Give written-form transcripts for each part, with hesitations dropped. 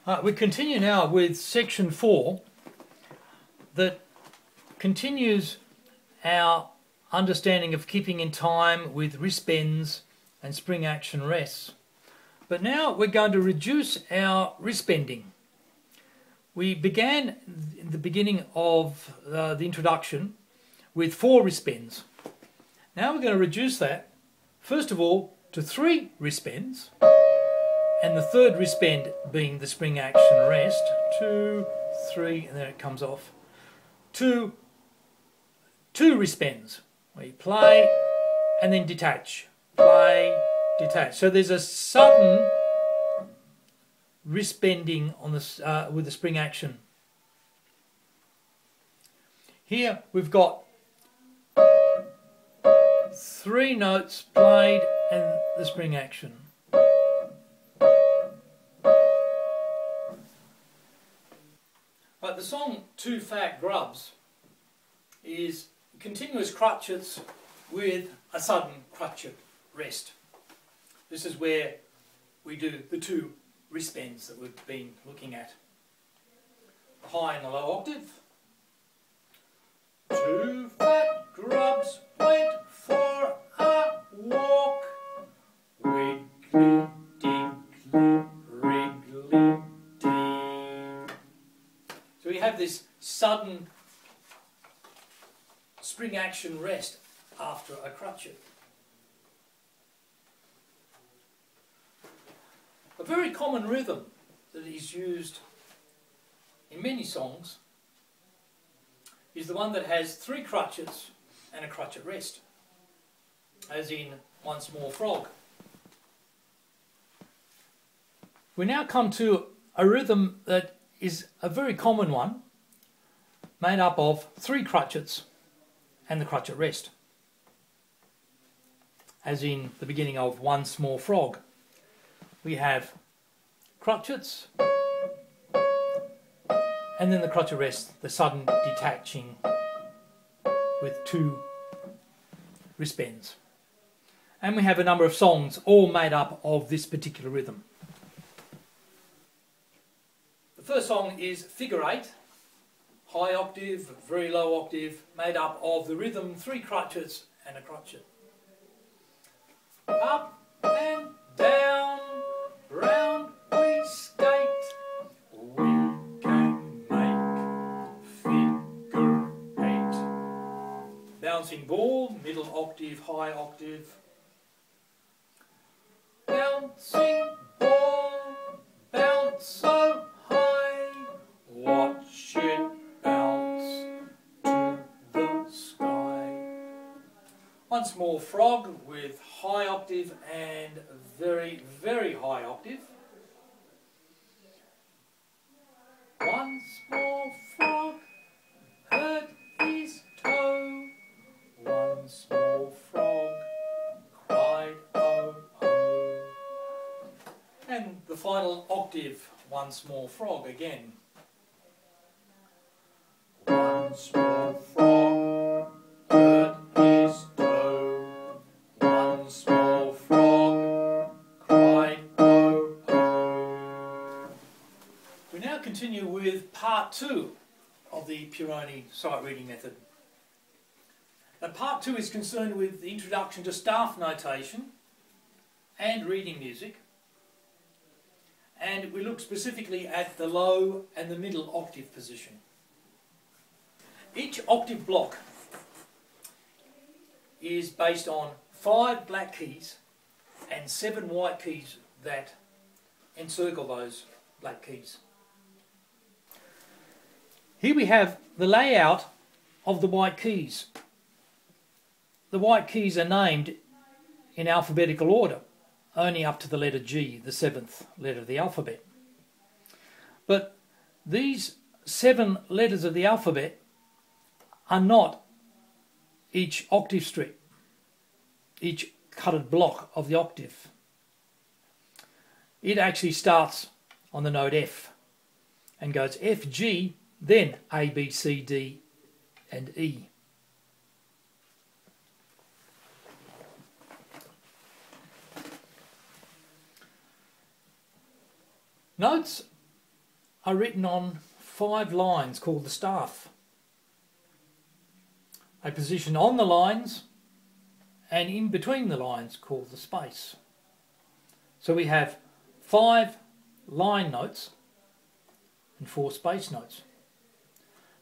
We continue now with section 4 that continues our understanding of keeping in time with wrist bends and spring action rests. But now we're going to reduce our wrist bending. We began in the beginning of the introduction with 4 wrist bends. Now we're going to reduce that, first of all, to 3 wrist bends, and the third wrist bend being the spring action rest, 2, 3, and then it comes off, to 2 wrist bends, where you play and then detach, play, detach. So there's a sudden wrist bending on the, with the spring action. Here we've got 3 notes played and the spring action. But the song Two Fat Grubs is continuous crutches with a sudden crutchet rest. This is where we do the 2 wrist bends that we've been looking at. The high and the low octave. 2 fat grubs went for a walk, wiggly diggly wriggly dee. So we have this sudden spring action rest after a crutchet. A very common rhythm that is used in many songs is the one that has 3 crutchets and a crutchet rest, as in Once More Frog. We now come to a rhythm that is a very common one, made up of 3 crutchets and the crutchet rest, as in the beginning of Once More Frog. We have crutchets and then the crutchet rest, the sudden detaching with 2 wrist bends. And we have a number of songs all made up of this particular rhythm. The first song is Figure 8, high octave, very low octave, made up of the rhythm 3 crutchets and a crutchet. Up and down, round we skate, we can make figure 8. Bouncing ball, middle octave, high octave. Bouncing ball, bounce so high, watch it bounce to the sky. Once More Frog with high octave and very, very high octave. Once more frog hurt his toe. Once more frog cried oh oh. And the final octave, Once More Frog again. Once more frog hurt his toe. Once more frog cried oh oh. We now continue with part 2 of the Pieroni sight reading method. Now, part 2 is concerned with the introduction to staff notation and reading music, and we look specifically at the low and the middle octave position. Each octave block is based on 5 black keys and 7 white keys that encircle those black keys. Here we have the layout of the white keys. The white keys are named in alphabetical order, only up to the letter G, the 7th letter of the alphabet. But these 7 letters of the alphabet are not each octave strip, each cutted block of the octave. It actually starts on the note F and goes F, G, then A, B, C, D and E. Notes are written on 5 lines called the staff. A position on the lines and in between the lines called the space. So we have 5 line notes and 4 space notes.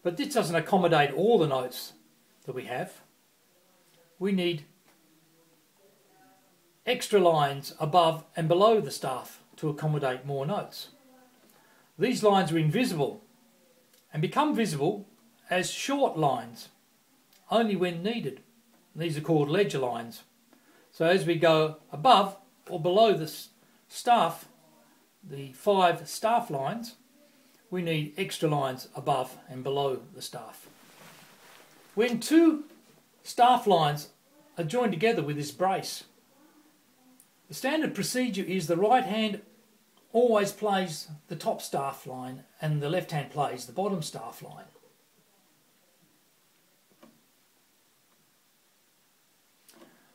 But this doesn't accommodate all the notes that we have. We need extra lines above and below the staff to accommodate more notes. These lines are invisible and become visible as short lines only when needed. These are called ledger lines. So as we go above or below the staff, the 5 staff lines, we need extra lines above and below the staff. When 2 staff lines are joined together with this brace, the standard procedure is the right hand always plays the top staff line and the left hand plays the bottom staff line.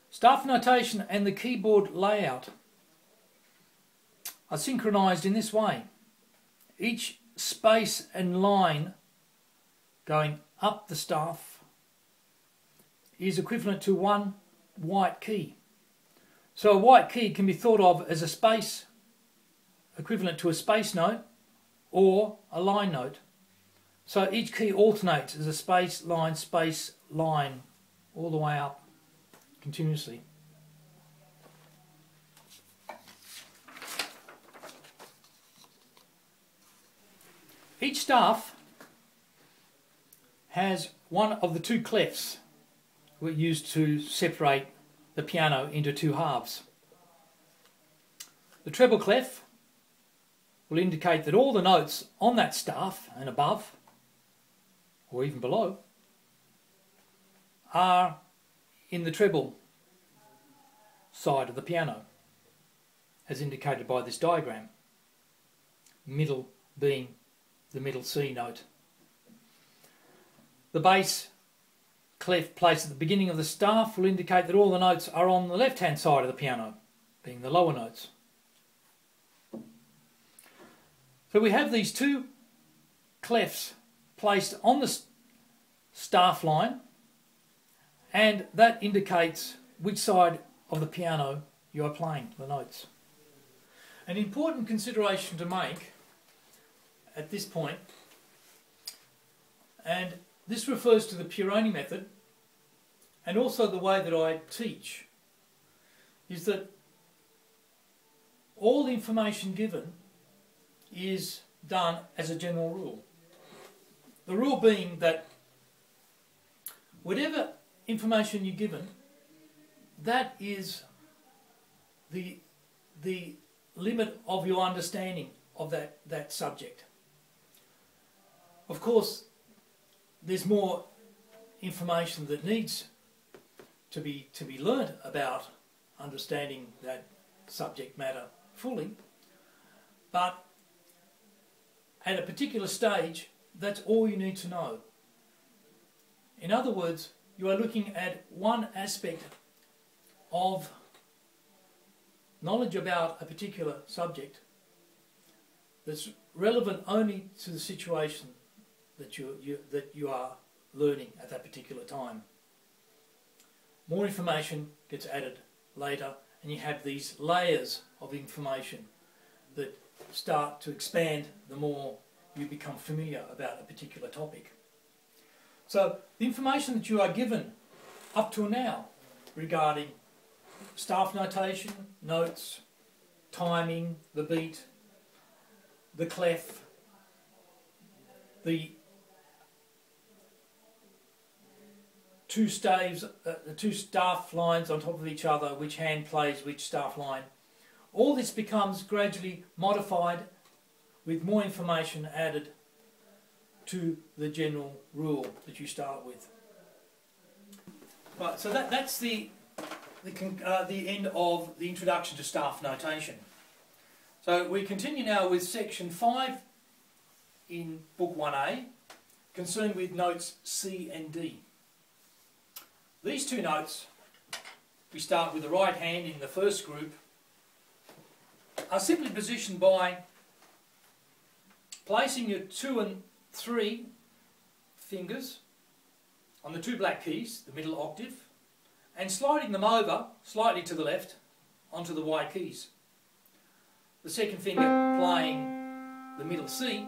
Staff notation and the keyboard layout are synchronized in this way. Each space and line going up the staff is equivalent to 1 white key. So a white key can be thought of as a space equivalent to a space note or a line note. So each key alternates as a space, line all the way up continuously. Each staff has one of the 2 clefs we used to separate the piano into 2 halves. The treble clef will indicate that all the notes on that staff and above, or even below, are in the treble side of the piano, as indicated by this diagram, middle being the middle C note. The bass clef placed at the beginning of the staff will indicate that all the notes are on the left hand side of the piano, being the lower notes. So we have these 2 clefs placed on the staff line, and that indicates which side of the piano you are playing the notes. An important consideration to make at this point, and this refers to the Pieroni method and also the way that I teach, is that all the information given is done as a general rule. The rule being that whatever information you're given, that is the limit of your understanding of that subject. Of course, there's more information that needs to be learnt about understanding that subject matter fully, but at a particular stage, that's all you need to know. In other words, you are looking at one aspect of knowledge about a particular subject that's relevant only to the situation that you are learning at that particular time. More information gets added later, and you have these layers of information that start to expand the more you become familiar about a particular topic. So the information that you are given up to now regarding staff notation, notes, timing, the beat, the clef, the 2 staves, the 2 staff lines on top of each other, which hand plays which staff line. All this becomes gradually modified with more information added to the general rule that you start with. Right, so that's the end of the introduction to staff notation. So we continue now with section 5 in book 1A, concerned with notes C and D. These 2 notes, we start with the right hand in the first group, are simply positioned by placing your 2 and 3 fingers on the 2 black keys, the middle octave, and sliding them over slightly to the left onto the white keys. The second finger playing the middle C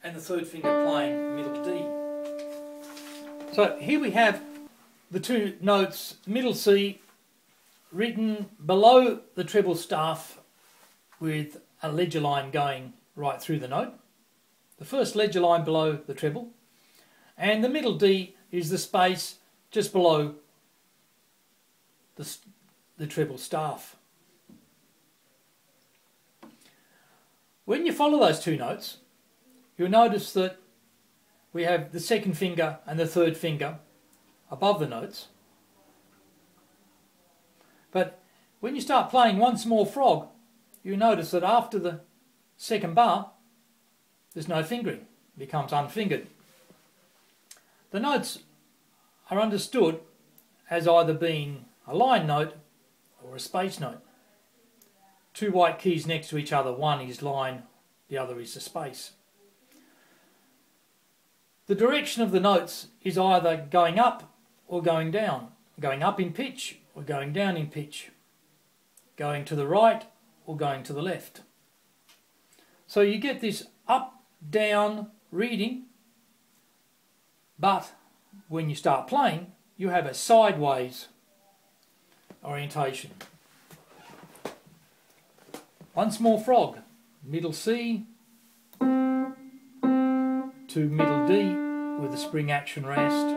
and the third finger playing middle D. So here we have the 2 notes, middle C, written below the treble staff with a ledger line going right through the note. The first ledger line below the treble, and the middle D is the space just below the treble staff. When you follow those 2 notes, you'll notice that we have the second finger and the third finger above the notes. But when you start playing One Small Frog, you notice that after the second bar, there's no fingering. It becomes unfingered. The notes are understood as either being a line note or a space note. 2 white keys next to each other, one is line, the other is the space. The direction of the notes is either going up or going down, going up in pitch or going down in pitch, going to the right or going to the left. So you get this up-down reading, but when you start playing, you have a sideways orientation. One Small Frog, middle C to middle D with a spring action rest.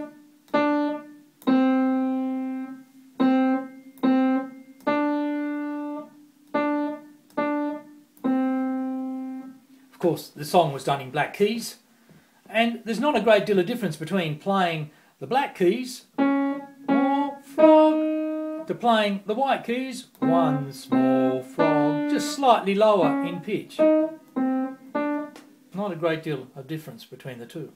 Of course, the song was done in black keys, and there's not a great deal of difference between playing the black keys, or frog, to playing the white keys, one small frog, just slightly lower in pitch. Not a great deal of difference between the two.